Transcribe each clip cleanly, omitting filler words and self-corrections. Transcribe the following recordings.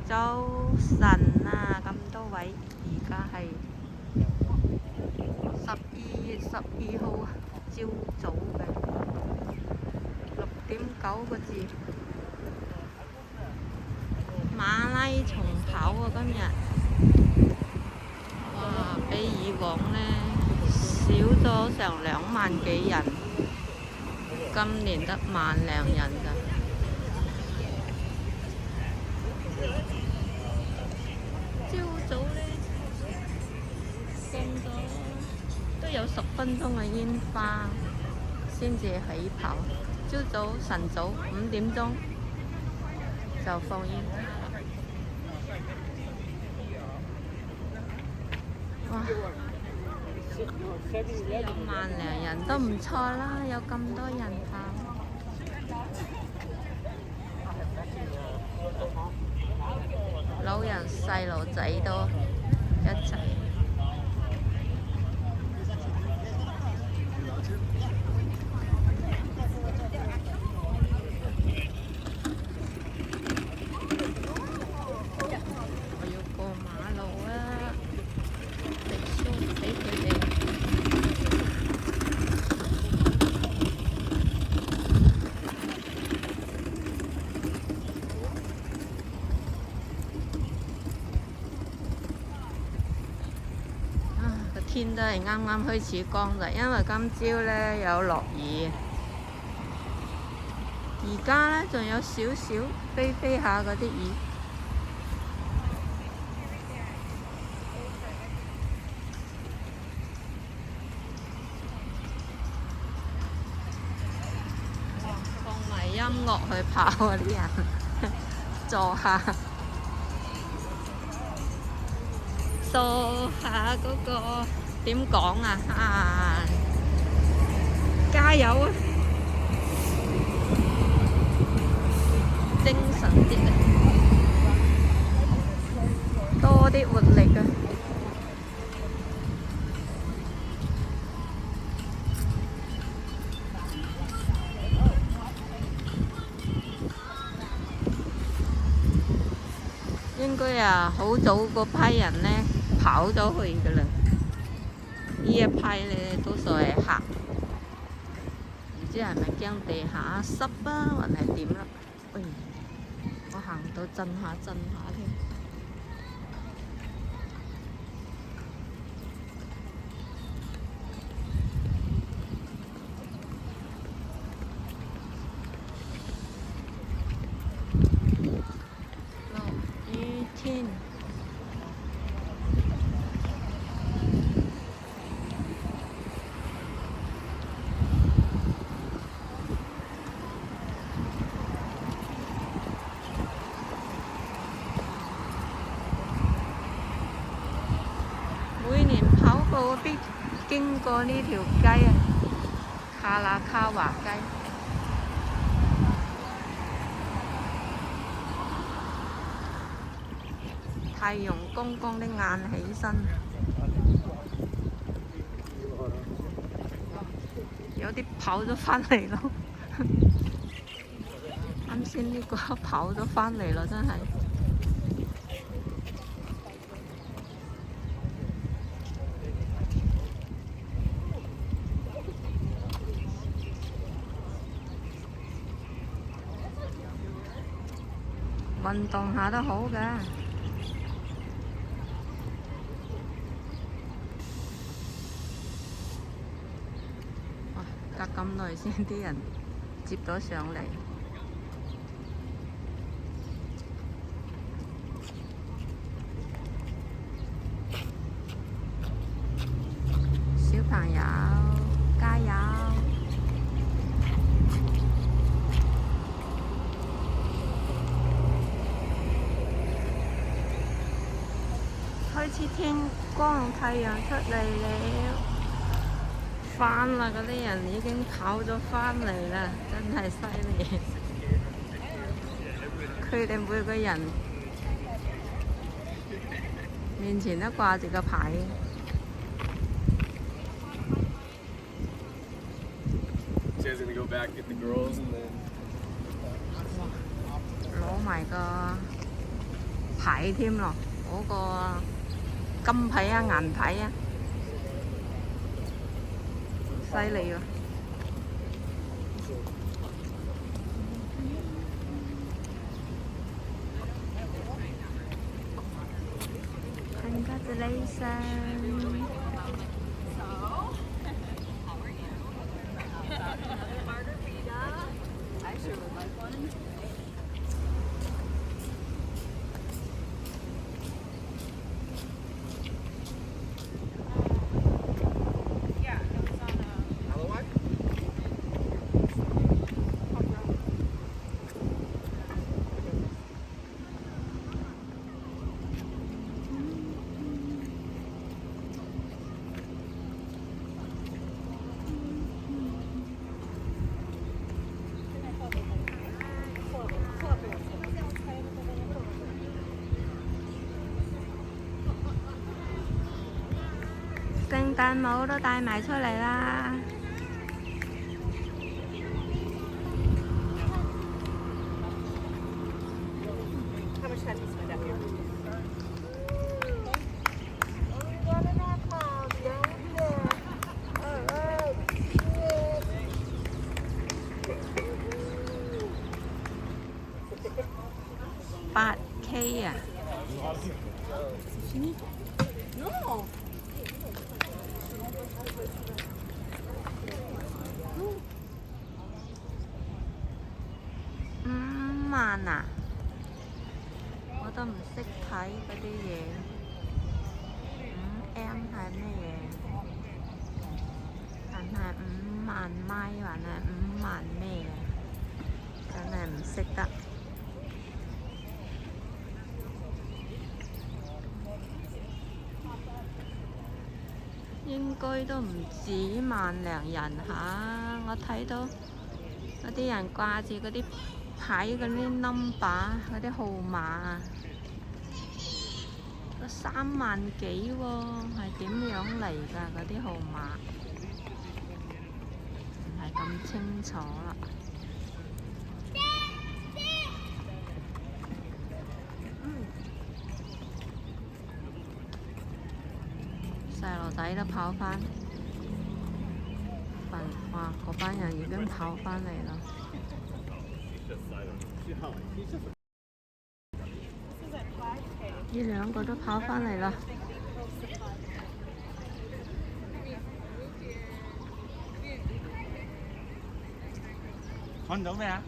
早晨啊，咁多位，而家係12月12號啊，朝早嘅6點9個字，馬拉松跑啊今日，哇，比以往呢少咗成2萬幾人，今年得10000零人咋。朝早呢，放咗都有10分鐘嘅煙花先至起跑。朝早晨早5點鐘就放煙花啦。哇，10000零人都唔錯啦，有咁多人跑。老人細路仔都一齊。我要過馬路啊！食酥俾佢哋。天都係啱啱開始光咋，因為今朝呢有落雨，而家呢仲有少少飛下嗰啲雨。放埋音樂去跑啊啲人，坐下掃下嗰個點講啊，加油啊！精神啲啊，多啲活力啊！應該啊，好早嗰批人呢跑咗去㗎啦。呢一批呢多數係客，唔知係咪驚地下濕啊，還係點啦？喂，我行到震下添。落雨天。每年跑步必經過呢條街啊，卡拉卡華街。太陽公公的眼起身，有啲跑咗返嚟咯。啱先呢個跑咗返嚟咯，真係。運動下都好嘅。哇！隔咁耐先啲人接咗上嚟。小朋友加油！開始天光，太陽出嚟了，返啦！嗰啲人已經跑咗返嚟啦，真係犀利！佢哋每個人面前都掛住個牌。攞埋個牌牌添咯，嗰個金牌啊、銀牌啊，犀利喎！Congratulations！聖誕帽都帶埋出嚟啦！8K 啊！5萬啊！我都唔識睇嗰啲嘢。5M 係咩嘢？還係5萬米，還係5萬咩啊？真係唔識得。應該都唔止萬零人下，我睇到嗰啲人掛住嗰啲牌嗰啲 number 嗰啲號碼，都3萬幾喎，係點樣嚟㗎？嗰啲號碼唔係咁清楚啦。細路仔都跑返，哇！嗰班人已經跑返嚟啦。呢兩個都跑返嚟啦。看到咩啊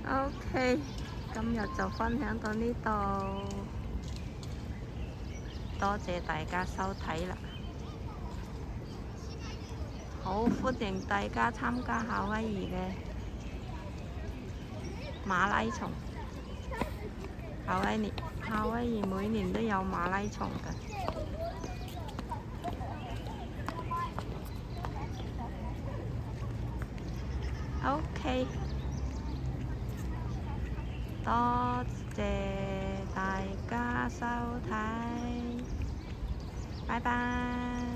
？OK， 今日就分享到呢度，多謝大家收睇啦。好歡迎大家參加夏威夷嘅馬拉松。夏威夷每年都有馬拉松嘅。OK， 多謝大家收睇，拜拜。